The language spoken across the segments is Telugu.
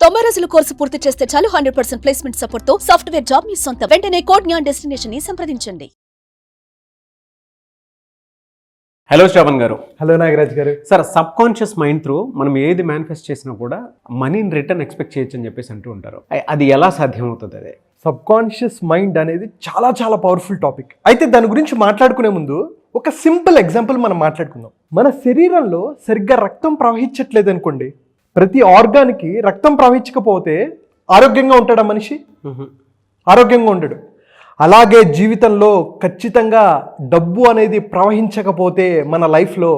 90 రోజుల కోర్సు పూర్తి చేస్తే చాలు 100% ప్లేస్మెంట్ సపోర్ట్ తో సాఫ్ట్వేర్ జాబ్ మీ సొంతం. వెంటనే కోడ్ జ్ఞాన్ డెస్టినేషన్ ని సంప్రదించండి. హలో శ్రవణ్ గారు. హలో నాగరాజ్ గారు. Sir, sub conscious mind through మనం ఏది మేనిఫెస్ట్ చేసినా కూడా మనీని రిటర్న్ ఎక్స్పెక్ట్ చేయొచ్చు అని చెప్పేసి అంటూ ఉంటారు. అది ఎలా సాధ్యం అవుతుంది? అదే సబ్ కాన్షియస్ మైండ్ అనేది చాలా చాలా పవర్ఫుల్ టాపిక్. అయితే దాని గురించి మాట్లాడుకునే ముందు ఒక సింపుల్ ఎగ్జాంపుల్ మనం మాట్లాడుకుందాం. మన శరీరంలో సరిగ్గా రక్తం ప్రవహించట్లేదు అనుకోండి, ప్రతి ఆర్గాన్కి రక్తం ప్రవహించకపోతే ఆరోగ్యంగా ఉంటాడా మనిషి? ఆరోగ్యంగా ఉండడు. అలాగే జీవితంలో ఖచ్చితంగా డబ్బు అనేది ప్రవహించకపోతే మన లైఫ్లో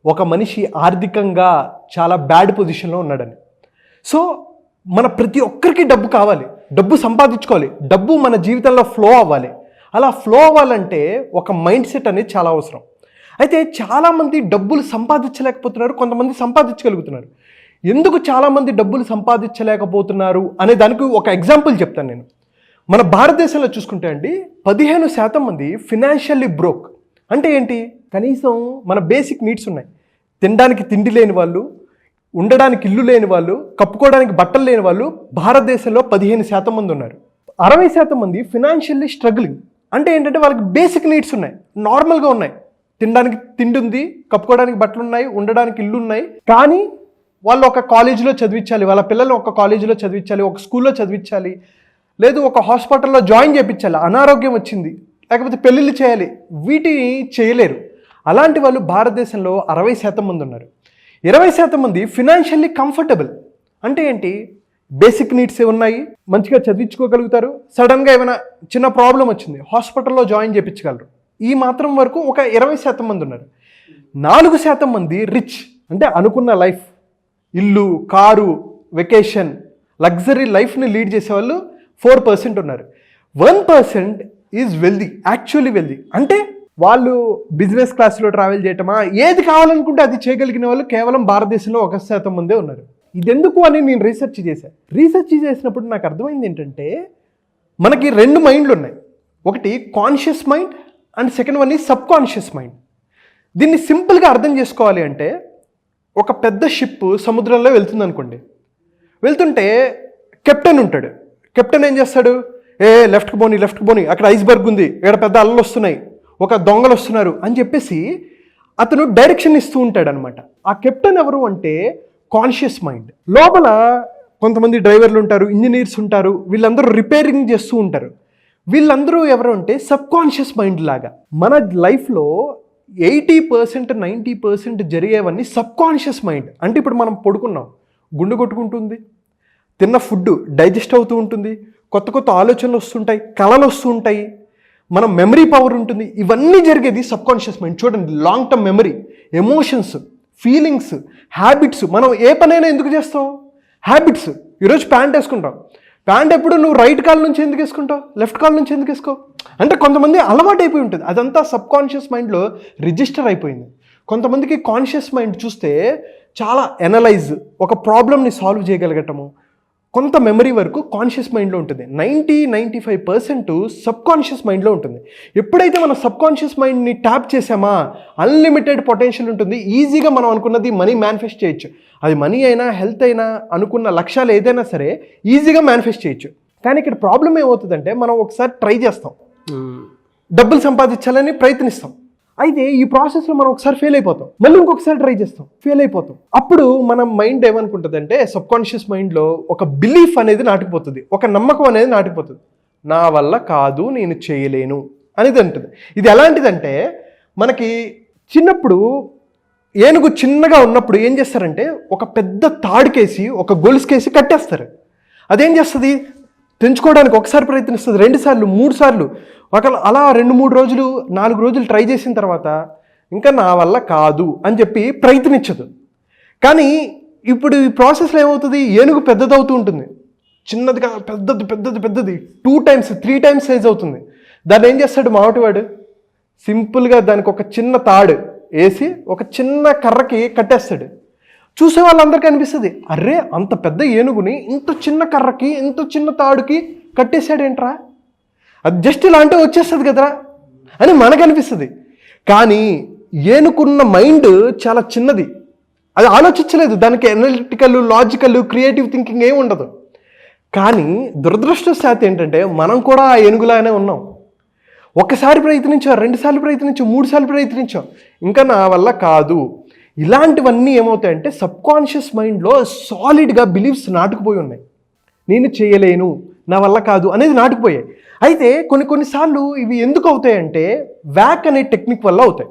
ఒక మనిషి ఆర్థికంగా చాలా బ్యాడ్ పొజిషన్లో ఉన్నాడని. సో మన ప్రతి ఒక్కరికి డబ్బు కావాలి, డబ్బు సంపాదించుకోవాలి, డబ్బు మన జీవితంలో ఫ్లో అవ్వాలి. అలా ఫ్లో అవ్వాలంటే ఒక మైండ్ సెట్ అనేది చాలా అవసరం. అయితే చాలామంది డబ్బులు సంపాదించలేకపోతున్నారు, కొంతమంది సంపాదించగలుగుతున్నారు. ఎందుకు చాలామంది డబ్బులు సంపాదించలేకపోతున్నారు అనే దానికి ఒక ఎగ్జాంపుల్ చెప్తాను నేను. మన భారతదేశంలో చూసుకుంటే అండి 15% మంది ఫినాన్షియల్లీ బ్రోక్. అంటే ఏంటి? కనీసం మన బేసిక్ నీడ్స్ ఉన్నాయి. తినడానికి తిండి లేని వాళ్ళు, ఉండడానికి ఇల్లు లేని వాళ్ళు, కప్పుకోవడానికి బట్టలు లేని వాళ్ళు భారతదేశంలో 15% మంది ఉన్నారు. 60% మంది ఫినాన్షియల్లీ స్ట్రగ్లింగ్. అంటే ఏంటంటే వాళ్ళకి బేసిక్ నీడ్స్ ఉన్నాయి, నార్మల్గా ఉన్నాయి. తినడానికి తిండి ఉంది, కప్పుకోవడానికి బట్టలు ఉన్నాయి, ఉండడానికి ఇల్లు ఉన్నాయి. కానీ వాళ్ళు ఒక కాలేజీలో చదివించాలి, వాళ్ళ పిల్లలు ఒక కాలేజీలో చదివించాలి, ఒక స్కూల్లో చదివించాలి, లేదు ఒక హాస్పిటల్లో జాయిన్ చేయించాలి, అనారోగ్యం వచ్చింది, లేకపోతే పెళ్ళిళ్ళు చేయాలి, వీటిని చేయలేరు. అలాంటి వాళ్ళు భారతదేశంలో 60% మంది ఉన్నారు. 20% మంది ఫినాన్షియల్లీ కంఫర్టబుల్. అంటే ఏంటి? బేసిక్ నీడ్స్ ఉన్నాయి, మంచిగా చదివించుకోగలుగుతారు, సడన్గా ఏమైనా చిన్న ప్రాబ్లం వచ్చింది హాస్పిటల్లో జాయిన్ చేయించగలరు. ఈ మాత్రం వరకు ఒక 20% మంది ఉన్నారు. 4% మంది రిచ్. అంటే అనుకున్న లైఫ్, ఇల్లు, కారు, వెకేషన్, లగ్జరీ లైఫ్ని లీడ్ చేసేవాళ్ళు 4% ఉన్నారు. 1% ఈజ్ వెల్దీ, యాక్చువల్లీ వెల్దీ. అంటే వాళ్ళు బిజినెస్ క్లాస్లో ట్రావెల్ చేయటమా, ఏది కావాలనుకుంటే అది చేయగలిగిన వాళ్ళు కేవలం భారతదేశంలో 1% మందే ఉన్నారు. ఇదెందుకు అని నేను రీసెర్చ్ చేశాను. రీసెర్చ్ చేసినప్పుడు నాకు అర్థమైంది ఏంటంటే, మనకి 2 మైండ్లు ఉన్నాయి. ఒకటి conscious mind and second one ఈ సబ్ కాన్షియస్ మైండ్. దీన్ని సింపుల్గా అర్థం చేసుకోవాలి అంటే, ఒక పెద్ద షిప్ సముద్రంలో వెళ్తుంది అనుకోండి. వెళ్తుంటే కెప్టెన్ ఉంటాడు. కెప్టెన్ ఏం చేస్తాడు? లెఫ్ట్కి పోని, అక్కడ ఐస్బర్గ్ ఉంది, ఇక్కడ పెద్ద అలలు వస్తున్నాయి, ఒక దొంగలు వస్తున్నారు అని చెప్పేసి అతను డైరెక్షన్ ఇస్తూ ఉంటాడు అనమాట. ఆ కెప్టెన్ ఎవరు అంటే కాన్షియస్ మైండ్. లోపల కొంతమంది డ్రైవర్లు ఉంటారు, ఇంజనీర్స్ ఉంటారు, వీళ్ళందరూ రిపేరింగ్ చేస్తూ ఉంటారు. వీళ్ళందరూ ఎవరు అంటే సబ్ కాన్షియస్ మైండ్ లాగా. మన లైఫ్లో 80% 90% జరిగేవన్నీ సబ్ కాన్షియస్ మైండ్. అంటే ఇప్పుడు మనం పడుకున్నాం, గుండె కొట్టుకుంటుంది, తిన్న ఫుడ్ డైజెస్ట్ అవుతూ ఉంటుంది, కొత్త కొత్త ఆలోచనలు వస్తుంటాయి, కళలు వస్తూ ఉంటాయి, మన మెమరీ పవర్ ఉంటుంది. ఇవన్నీ జరిగేది సబ్ కాన్షియస్ మైండ్. చూడండి, long term memory, emotions, feelings, habits. మనం ఏ పనైనా ఎందుకు చేస్తాం? హ్యాబిట్స్. ఈరోజు ప్యాంట్ వేసుకుంటాం, ప్యాంట్ ఎప్పుడు నువ్వు రైట్ కాల్ నుంచి ఎందుకు వేసుకుంటావు, లెఫ్ట్ కాల్ నుంచి ఎందుకు వేసుకో? అంటే కొంతమంది అలవాటు అయిపోయి ఉంటుంది, అదంతా సబ్ కాన్షియస్ మైండ్లో రిజిస్టర్ అయిపోయింది. కొంతమందికి కాన్షియస్ మైండ్ చూస్తే చాలా ఎనలైజ్, ఒక ప్రాబ్లమ్ని సాల్వ్ చేయగలగటము, కొంత మెమరీ వరకు కాన్షియస్ మైండ్లో ఉంటుంది. 90-95% సబ్ కాన్షియస్ మైండ్లో ఉంటుంది. ఎప్పుడైతే మనం సబ్ కాన్షియస్ మైండ్ని ట్యాప్ చేసామా, అన్లిమిటెడ్ పొటెన్షియల్ ఉంటుంది. ఈజీగా మనం అనుకున్నది మనీ మేనిఫెస్ట్ చేయొచ్చు. అది మనీ అయినా, హెల్త్ అయినా, అనుకున్న లక్ష్యాలు ఏదైనా సరే ఈజీగా మేనిఫెస్ట్ చేయొచ్చు. కానీ ఇక్కడ ప్రాబ్లం ఏమవుతుందంటే, మనం ఒకసారి ట్రై చేస్తాం, డబ్బులు సంపాదించాలని ప్రయత్నిస్తాం. అయితే ఈ ప్రాసెస్లో మనం ఒకసారి ఫెయిల్ అయిపోతాం, మళ్ళీ ఇంకొకసారి ట్రై చేస్తాం, ఫెయిల్ అయిపోతాం. అప్పుడు మన మైండ్ ఏమనుకుంటుంది అంటే, సబ్ కాన్షియస్ మైండ్లో ఒక బిలీఫ్ అనేది నాటిపోతుంది, ఒక నమ్మకం అనేది నాటిపోతుంది. నా వల్ల కాదు, నేను చేయలేను అనేది అంటుంది. ఇది ఎలాంటిదంటే, మనకి చిన్నప్పుడు ఏనుగు చిన్నగా ఉన్నప్పుడు ఏం చేస్తారంటే, ఒక పెద్ద తాడుకేసి, ఒక గొలుసుకేసి కట్టేస్తారు. అదేం చేస్తుంది? తెంచుకోవడానికి ఒకసారి ప్రయత్నిస్తుంది, 2 సార్లు 3 సార్లు, అలా 2-3 రోజులు 4 రోజులు ట్రై చేసిన తర్వాత ఇంకా నా వల్ల కాదు అని చెప్పి ప్రయత్నించదు. కానీ ఇప్పుడు ఈ ప్రాసెస్లో ఏమవుతుంది? ఏనుగు పెద్దదవుతూ ఉంటుంది, చిన్నదిగా పెద్దది 2 times 3 times సైజ్ అవుతుంది. దాన్ని ఏం చేస్తాడు మావటివాడు? సింపుల్గా దానికి ఒక చిన్న తాడు వేసి ఒక చిన్న కర్రకి కట్టేస్తాడు. చూసే వాళ్ళందరికీ అనిపిస్తుంది, అరే అంత పెద్ద ఏనుగుని ఇంత చిన్న కర్రకి, ఇంత చిన్న తాడుకి కట్టేశాడేంట్రా, అది జస్ట్ ఇలా అంటే వచ్చేస్తుంది కదరా అని మనకు అనిపిస్తుంది. కానీ ఏనుకున్న మైండ్ చాలా చిన్నది, అది ఆలోచించలేదు, దానికి అనలిటికల్, లాజికల్, క్రియేటివ్ థింకింగ్ ఏమి ఉండదు. కానీ దురదృష్టవశాత్తు ఏంటంటే మనం కూడా ఆ ఏనుగులానే ఉన్నాం. ఒకసారి ప్రయత్నించాం, 2 సార్లు ప్రయత్నించాం, 3 సార్లు ప్రయత్నించాం, ఇంకా నా వల్ల కాదు. ఇలాంటివన్నీ ఏమవుతాయంటే సబ్కాన్షియస్ మైండ్లో సాలిడ్గా బిలీఫ్స్ నాటుకుపోయి ఉన్నాయి. నేను చేయలేను, నా వల్ల కాదు అనేది నాటుకుపోయాయి. అయితే కొన్నిసార్లు ఇవి ఎందుకు అవుతాయంటే వ్యాక్ అనే టెక్నిక్ వల్ల అవుతాయి.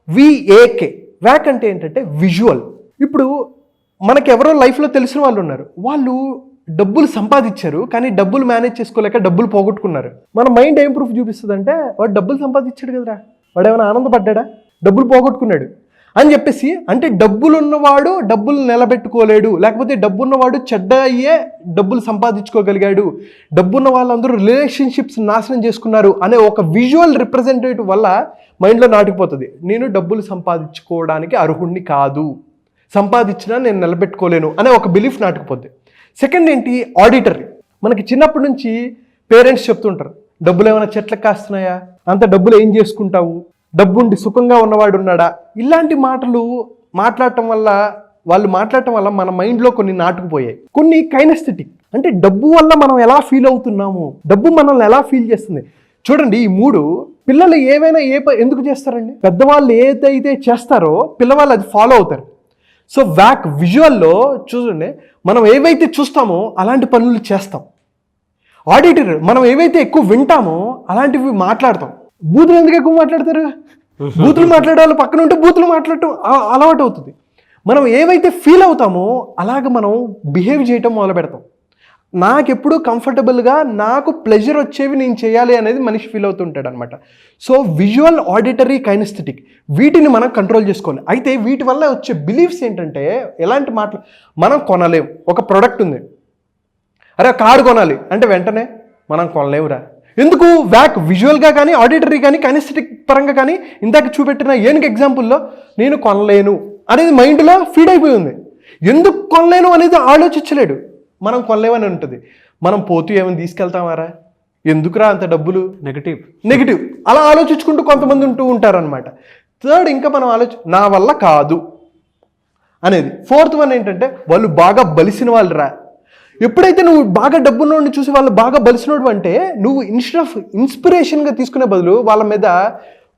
VAK, వ్యాక్ అంటే ఏంటంటే విజువల్. ఇప్పుడు మనకి ఎవరో లైఫ్లో తెలిసిన వాళ్ళు ఉన్నారు, వాళ్ళు డబ్బులు సంపాదించారు కానీ డబ్బులు మేనేజ్ చేసుకోలేక డబ్బులు పోగొట్టుకున్నారు. మన మైండ్ ఏం ప్రూఫ్ చూపిస్తుంది అంటే వాడు డబ్బులు సంపాదించాడు కదరా, వాడు ఏమైనా ఆనందపడ్డా, డబ్బులు పోగొట్టుకున్నాడు అని చెప్పేసి. అంటే డబ్బులు ఉన్నవాడు డబ్బులు నిలబెట్టుకోలేడు, లేకపోతే డబ్బున్నవాడు చెడ్డ అయ్యే డబ్బులు సంపాదించుకోగలిగాడు, డబ్బున్న వాళ్ళందరూ రిలేషన్షిప్స్ నాశనం చేసుకున్నారు అనే ఒక విజువల్ రిప్రజెంటేటివ్ వల్ల మైండ్లో నాటుకుపోతుంది. నేను డబ్బులు సంపాదించుకోవడానికి అర్హుణ్ణి కాదు, సంపాదించినా నేను నిలబెట్టుకోలేను అనే ఒక బిలీఫ్ నాటుకుపోద్ది. సెకండ్ ఏంటి, ఆడిటరీ. మనకి చిన్నప్పటి నుంచి పేరెంట్స్ చెప్తుంటారు, డబ్బులు ఏమైనా చెట్లకు కాస్తున్నాయా, అంత డబ్బులు ఏం చేసుకుంటావు, డబ్బుండి సుఖంగా ఉన్నవాడు ఉన్నాడా, ఇలాంటి మాటలు మాట్లాడటం వల్ల మన మైండ్లో కొన్ని నాటుకుపోయాయి. కొన్ని కైనెస్థెటిక్, అంటే డబ్బు వల్ల మనం ఎలా ఫీల్ అవుతున్నాము, డబ్బు మనల్ని ఎలా ఫీల్ చేస్తుంది. చూడండి, ఈ 3 పిల్లలు ఏవైనా ఎందుకు చేస్తారండి, పెద్దవాళ్ళు ఏదైతే చేస్తారో పిల్లవాళ్ళు అది ఫాలో అవుతారు. సో వ్యాక్ విజువల్లో చూడండి, మనం ఏవైతే చూస్తామో అలాంటి పనులు చేస్తాం. ఆడిటర్, మనం ఏవైతే ఎక్కువ వింటామో అలాంటివి మాట్లాడతాం. బూతులు ఎందుకు ఎక్కువ మాట్లాడతారు, బూతులు మాట్లాడే వాళ్ళు పక్కన ఉంటే బూతులు మాట్లాడటం అలవాటు అవుతుంది. మనం ఏవైతే ఫీల్ అవుతామో అలాగ మనం బిహేవ్ చేయటం మొదలు పెడతాం. నాకెప్పుడు కంఫర్టబుల్గా నాకు ప్లెజర్ వచ్చేవి నేను చేయాలి అనేది మనిషి ఫీల్ అవుతుంటాడు అనమాట. సో విజువల్, ఆడిటరీ, కైనెస్థెటిక్, వీటిని మనం కంట్రోల్ చేసుకోవాలి. అయితే వీటి వల్ల వచ్చే బిలీఫ్స్ ఏంటంటే ఎలాంటి మాటలు, మనం కొనలేం. ఒక ప్రోడక్ట్ ఉంది, అరే కారు కొనాలి అంటే వెంటనే మనం కొనలేవురా. ఎందుకు, వ్యాక్ విజువల్గా కానీ, ఆడిటరీ కానీ, కైనెస్థెటిక్ పరంగా కానీ, ఇందాక చూపెట్టిన ఏనుగు ఎగ్జాంపుల్లో నేను కొనలేను అనేది మైండ్లో ఫీడ్ అయిపోయి ఉంది. ఎందుకు కొనలేను అనేది ఆలోచించలేడు, మనం కొనలేమని ఉంటుంది. మనం పోతూ ఏమైనా తీసుకెళ్తామారా, ఎందుకురా అంత డబ్బులు, నెగిటివ్ అలా ఆలోచించుకుంటూ కొంతమంది ఉంటారనమాట. థర్డ్, ఇంకా మనం నా వల్ల కాదు అనేది. ఫోర్త్ వన్ ఏంటంటే వాళ్ళు బాగా బలిసిన వాళ్ళు రా. ఎప్పుడైతే నువ్వు బాగా డబ్బున్నోడిని చూసి వాళ్ళు బాగా బలిసినోడు అంటే నువ్వు ఇన్స్టెడ్ ఆఫ్ ఇన్స్పిరేషన్గా తీసుకునే బదులు వాళ్ళ మీద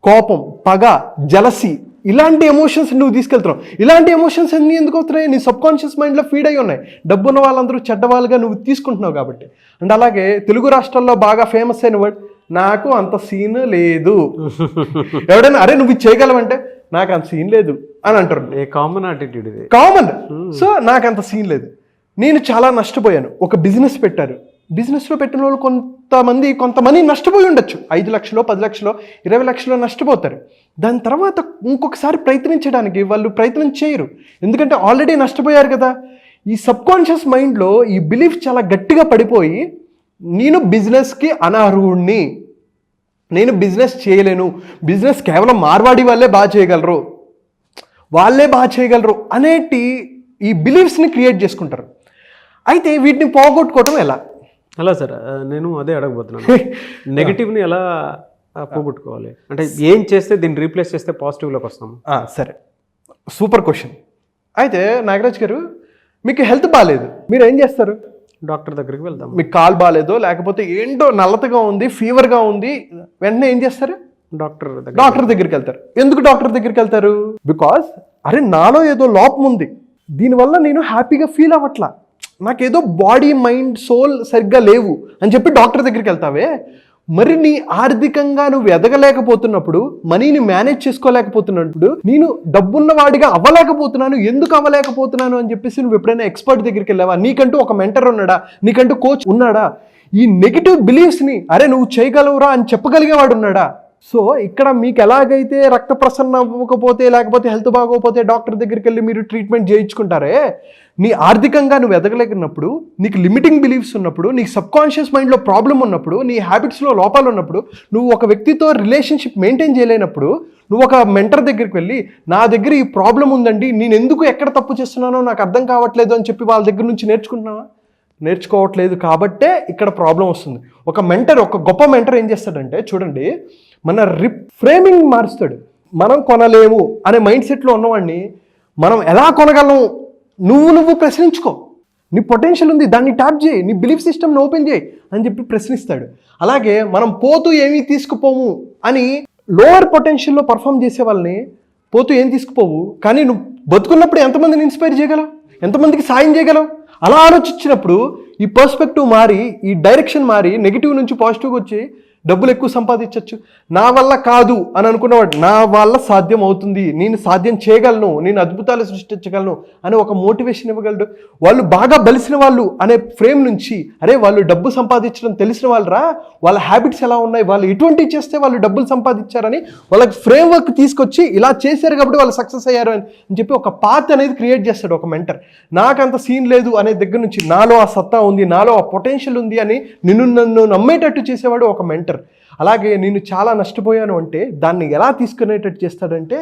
కోపం, పగ, జలసి, ఇలాంటి ఎమోషన్స్ నువ్వు తీసుకెళ్తున్నావు. ఇలాంటి ఎమోషన్స్ అన్నీ ఎందుకు అవుతున్నాయి, నీ సబ్కాన్షియస్ మైండ్లో ఫీడ్ అయి ఉన్నాయి. డబ్బున్న వాళ్ళందరూ చెడ్డవాళ్ళుగా నువ్వు తీసుకుంటున్నావు కాబట్టి. అండ్ అలాగే తెలుగు రాష్ట్రాల్లో బాగా ఫేమస్ అయిన వర్డ్, నాకు అంత సీన్ లేదు. ఎవడైనా అరే నువ్వు చేయగలవంటే నాకు అంత సీన్ లేదు అని అంటారు. కామన్ యాటిట్యూడ్ ఇది, కామన్. సో నాకు అంత సీన్ లేదు. నేను చాలా నష్టపోయాను. ఒక బిజినెస్ పెట్టారు, బిజినెస్లో పెట్టిన వాళ్ళు కొంతమంది నష్టపోయి ఉండొచ్చు. 5 లక్షలు, 10 లక్షలు, 20 లక్షలు నష్టపోతారు. దాని తర్వాత ఇంకొకసారి ప్రయత్నించడానికి వాళ్ళు ప్రయత్నం చేయరు, ఎందుకంటే ఆల్రెడీ నష్టపోయారు కదా. ఈ సబ్కాన్షియస్ మైండ్లో ఈ బిలీఫ్ చాలా గట్టిగా పడిపోయి నేను బిజినెస్కి అనర్హుణ్ణి, నేను బిజినెస్ చేయలేను, బిజినెస్ కేవలం మార్వాడి వాళ్ళే బాగా చేయగలరు అనేటి ఈ బిలీఫ్స్ని క్రియేట్ చేసుకుంటారు. అయితే వీటిని పోగొట్టుకోవడం ఎలా? అలా సార్, నేను అదే అడగబోతున్నాను. నెగిటివ్ని ఎలా పోగొట్టుకోవాలి అంటే ఏం చేస్తే దీన్ని రీప్లేస్ చేస్తే పాజిటివ్లోకి వస్తాము? సరే, సూపర్ క్వశ్చన్. అయితే నాగరాజ్ గారు, మీకు హెల్త్ బాగాలేదు, మీరు ఏం చేస్తారు? డాక్టర్ దగ్గరికి వెళ్తాం. మీకు కాలు బాగాలేదో లేకపోతే ఏంటో నల్లతగా ఉంది, ఫీవర్గా ఉంది, వెంటనే ఏం చేస్తారు? డాక్టర్ దగ్గరికి వెళ్తారు. ఎందుకు డాక్టర్ దగ్గరికి వెళ్తారు? బికాస్ అరే నాలో ఏదో లోపం ఉంది, దీనివల్ల నేను హ్యాపీగా ఫీల్ అవ్వట్లా, నాకేదో బాడీ, మైండ్, సోల్ సరిగ్గా లేవు అని చెప్పి డాక్టర్ దగ్గరికి వెళ్తావే. మరి నీ ఆర్థికంగా నువ్వు ఎదగలేకపోతున్నప్పుడు, మనీని మేనేజ్ చేసుకోలేకపోతున్నప్పుడు, నేను డబ్బున్న వాడిగా అవ్వలేకపోతున్నాను, ఎందుకు అవ్వలేకపోతున్నాను అని చెప్పేసి నువ్వు ఎప్పుడైనా ఎక్స్పర్ట్ దగ్గరికి వెళ్ళావా? నీకంటూ ఒక మెంటర్ ఉన్నాడా, నీకంటూ కోచ్ ఉన్నాడా? ఈ నెగిటివ్ బిలీఫ్స్ని అరే నువ్వు చేయగలవురా అని చెప్పగలిగేవాడు ఉన్నాడా? సో ఇక్కడ మీకు ఎలాగైతే రక్త ప్రసరణ అవ్వకపోతే లేకపోతే హెల్త్ బాగోకపోతే డాక్టర్ దగ్గరికి వెళ్ళి మీరు ట్రీట్మెంట్ చేయించుకుంటారే, నీ ఆర్థికంగా నువ్వు ఎదగలేకున్నప్పుడు, నీకు లిమిటింగ్ బిలీఫ్స్ ఉన్నప్పుడు, నీకు సబ్కాన్షియస్ మైండ్లో ప్రాబ్లం ఉన్నప్పుడు, నీ హ్యాబిట్స్లో లోపాలు ఉన్నప్పుడు, నువ్వు ఒక వ్యక్తితో రిలేషన్షిప్ మెయింటైన్ చేయలేనప్పుడు నువ్వు ఒక మెంటర్ దగ్గరికి వెళ్ళి నా దగ్గర ఈ ప్రాబ్లం ఉందండి, నేను ఎందుకు ఎక్కడ తప్పు చేస్తున్నానో నాకు అర్థం కావట్లేదు అని చెప్పి వాళ్ళ దగ్గర నుంచి నేర్చుకుంటున్నావా? నేర్చుకోవట్లేదు కాబట్టే ఇక్కడ ప్రాబ్లం వస్తుంది. ఒక గొప్ప మెంటర్ ఏం చేస్తాడంటే చూడండి, మన ఫ్రేమింగ్ మారుస్తాడు. మనం కొనలేము అనే మైండ్ సెట్లో ఉన్నవాడిని మనం ఎలా కొనగలం నువ్వు ప్రశ్నించుకో, నీ పొటెన్షియల్ ఉంది దాన్ని ట్యాప్ చేయి, నీ బిలీఫ్ సిస్టమ్ని ఓపెన్ చేయి అని చెప్పి ప్రశ్నిస్తాడు. అలాగే మనం పోతూ ఏమీ తీసుకుపోము అని లోవర్ పొటెన్షియల్లో పర్ఫామ్ చేసే వాళ్ళని పోతూ ఏం తీసుకుపోవు, కానీ నువ్వు బతుకున్నప్పుడు ఎంతమందిని ఇన్స్పైర్ చేయగలవు, ఎంతమందికి సాయం చేయగలవు. అలా ఆలోచించినప్పుడు ఈ పర్స్పెక్టివ్ మారి, ఈ డైరెక్షన్ మారి, నెగిటివ్ నుంచి పాజిటివ్గా వచ్చి డబ్బులు ఎక్కువ సంపాదించవచ్చు. నా వల్ల కాదు అని అనుకున్నవాడు నా వల్ల సాధ్యం అవుతుంది, నేను సాధ్యం చేయగలను, నేను అద్భుతాలు సృష్టించగలను అని ఒక మోటివేషన్ ఇవ్వగలడు. వాళ్ళు బాగా బలిసిన వాళ్ళు అనే ఫ్రేమ్ నుంచి, అరే వాళ్ళు డబ్బు సంపాదించడం తెలిసిన వాళ్ళరా, వాళ్ళ హ్యాబిట్స్ ఎలా ఉన్నాయి, వాళ్ళు ఎటువంటివి చేస్తే వాళ్ళు డబ్బులు సంపాదించారని వాళ్ళకి ఫ్రేమ్వర్క్ తీసుకొచ్చి ఇలా చేశారు కాబట్టి వాళ్ళు సక్సెస్ అయ్యారు అని చెప్పి ఒక పాత్ అనేది క్రియేట్ చేస్తాడు ఒక మెంటర్. నాకంత సీన్ లేదు అనే దగ్గర నుంచి నాలో ఆ సత్తా ఉంది, నాలో ఆ పొటెన్షియల్ ఉంది అని నన్ను నమ్మేటట్టు చేసేవాడు ఒక మెంటర్. అలాగే నేను చాలా నష్టపోయాను అంటే దాన్ని ఎలా తీసుకునేటట్టు చేస్తాడంటే,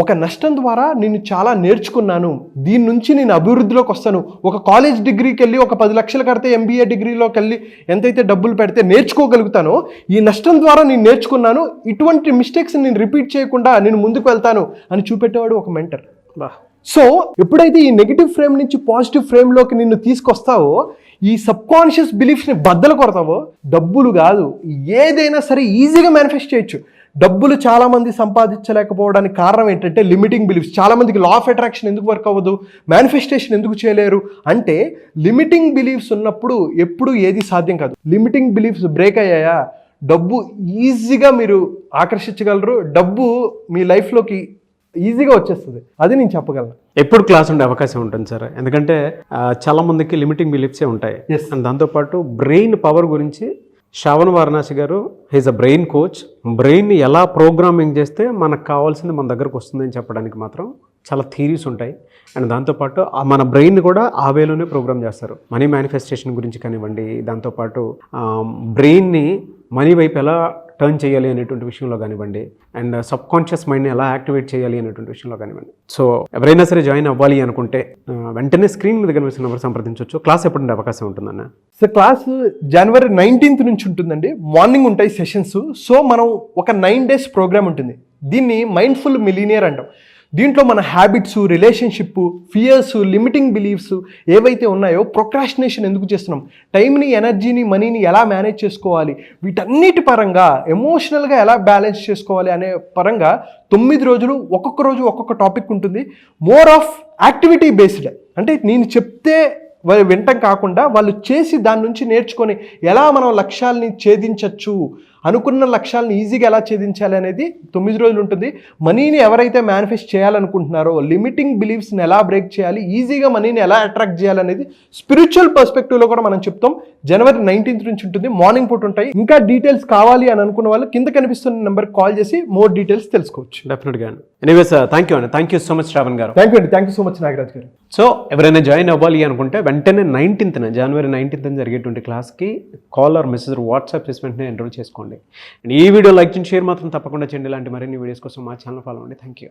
ఒక నష్టం ద్వారా నేను చాలా నేర్చుకున్నాను, దీని నుంచి నేను అభివృద్ధిలోకి వస్తాను. ఒక కాలేజ్ డిగ్రీకి వెళ్ళి ఒక 10 లక్షలు కడితే ఎంబీఏ డిగ్రీలోకి వెళ్ళి ఎంతైతే డబ్బులు పెడితే నేర్చుకోగలుగుతానో, ఈ నష్టం ద్వారా నేను నేర్చుకున్నాను, ఇటువంటి మిస్టేక్స్ నేను రిపీట్ చేయకుండా నేను ముందుకు వెళ్తాను అని చూపెట్టేవాడు ఒక మెంటర్. సో ఎప్పుడైతే ఈ నెగిటివ్ ఫ్రేమ్ నుంచి పాజిటివ్ ఫ్రేమ్లోకి నిన్ను తీసుకొస్తావో, ఈ సబ్కాన్షియస్ బిలీఫ్స్ని బద్దలు కొడతావో, డబ్బులు కాదు ఏదైనా సరే ఈజీగా మేనిఫెస్ట్ చేయొచ్చు. డబ్బులు చాలామంది సంపాదించలేకపోవడానికి కారణం ఏంటంటే లిమిటింగ్ బిలీఫ్స్. చాలామందికి లా ఆఫ్ అట్రాక్షన్ ఎందుకు వర్క్ అవ్వదు, మేనిఫెస్టేషన్ ఎందుకు చేయలేరు అంటే లిమిటింగ్ బిలీఫ్స్ ఉన్నప్పుడు ఎప్పుడు ఏది సాధ్యం కాదు. లిమిటింగ్ బిలీఫ్స్ బ్రేక్ అయ్యాయా, డబ్బు ఈజీగా మీరు ఆకర్షించగలరు, డబ్బు మీ లైఫ్లోకి ఈజీగా వచ్చేస్తుంది. అది నేను చెప్పగలను. ఎప్పుడు క్లాస్ ఉండే అవకాశం ఉంటుంది సార్, ఎందుకంటే చాలా మందికి లిమిటింగ్ బిలీఫ్సే ఉంటాయి. అండ్ దాంతోపాటు బ్రెయిన్ పవర్ గురించి శ్రావణ్ వారణాసి గారు హీజ్ అ బ్రెయిన్ కోచ్. బ్రెయిన్ని ఎలా ప్రోగ్రామింగ్ చేస్తే మనకు కావాల్సింది మన దగ్గరకు వస్తుందని చెప్పడానికి మాత్రం చాలా థీరీస్ ఉంటాయి. అండ్ దాంతోపాటు మన బ్రెయిన్ కూడా ఆ వేలోనే ప్రోగ్రామ్ చేస్తారు. మనీ మేనిఫెస్టేషన్ గురించి కానివ్వండి, దాంతోపాటు బ్రెయిన్ని మనీ వైపు ఎలా టర్న్ చేయాలి అనేటువంటి విషయంలో కానివ్వండి, అండ్ సబ్ కాన్షియస్ మైండ్ని ఎలా యాక్టివేట్ చేయాలి అనేటువంటి విషయంలో కానివ్వండి. సో ఎవరైనా సరే జాయిన్ అవ్వాలి అనుకుంటే వెంటనే స్క్రీన్ మీద కనిపిస్తున్న నెంబర్ సంప్రదించవచ్చు. క్లాస్ ఎప్పుడు అవకాశం ఉంటుందన్న? సో క్లాస్ జనవరి 19th నుంచి ఉంటుందండి. మార్నింగ్ ఉంటాయి సెషన్స్. సో మనం ఒక 9 days ప్రోగ్రామ్ ఉంటుంది. దీన్ని మైండ్ఫుల్ మిలీనియర్ అంటాం. దీంట్లో మన habits, relationship, fears, limiting beliefs ఏవైతే ఉన్నాయో, ప్రొక్రాస్టినేషన్ ఎందుకు చేస్తున్నాం, టైంని, ఎనర్జీని, మనీని ఎలా మేనేజ్ చేసుకోవాలి, వీటన్నిటి పరంగా ఎమోషనల్గా ఎలా బ్యాలెన్స్ చేసుకోవాలి అనే పరంగా 9 రోజులు ఒక్కొక్క రోజు ఒక్కొక్క టాపిక్ ఉంటుంది. మోర్ ఆఫ్ యాక్టివిటీ బేస్డ్, అంటే నేను చెప్తే వాళ్ళు వినటం కాకుండా వాళ్ళు చేసి దాని నుంచి నేర్చుకొని ఎలా మనం లక్ష్యాలని ఛేదించవచ్చు, అనుకున్న లక్ష్యాలను ఈజీగా ఎలా ఛేదించాలి అనేది 9 రోజులు ఉంటుంది. మనీని ఎవరైతే మేనిఫెస్ట్ చేయాలనుకుంటున్నారో, లిమిటింగ్ బిలీఫ్స్ని ఎలా బ్రేక్ చేయాలి, ఈజీగా మనీని ఎలా అట్రాక్ట్ చేయాలనేది స్పిరిచువల్ పర్స్పెక్టివ్లో కూడా మనం చెప్తాం. జనవరి 19th నుంచి ఉంటుంది. మార్నింగ్ పూట ఉంటాయి. ఇంకా డీటెయిల్స్ కావాలి అని అనుకున్న వాళ్ళు కింద కనిపిస్తున్న నెంబర్కి కాల్ చేసి మోర్ డీటెయిల్స్ తెలుసుకోవచ్చు. డెఫినెట్గా. ఎనీవేస్ థ్యాంక్ యూ అండి. Thank you so much Shravan గారు. థ్యాంక్ యూ అండి. Thank you so much Nagaraj గారు. సో ఎవరైనా జాయిన్ అవ్వాలి అనుకుంటే వెంటనే జనవరి 19th జరిగేటువంటి క్లాస్కి కాల్ ఆర్ మెసేజ్ వాట్సాప్ చేసి వెంటనే ఎన్రోల్ చేసుకోండి. అండ్ ఈ వీడియో లైక్ చేయండి, షేర్ మాత్రం తప్పకుండా చేయండి. ఇలాంటి మరిన్ని వీడియోస్ కోసం మా ఛానల్ ఫాలో అవ్వండి. Thank you.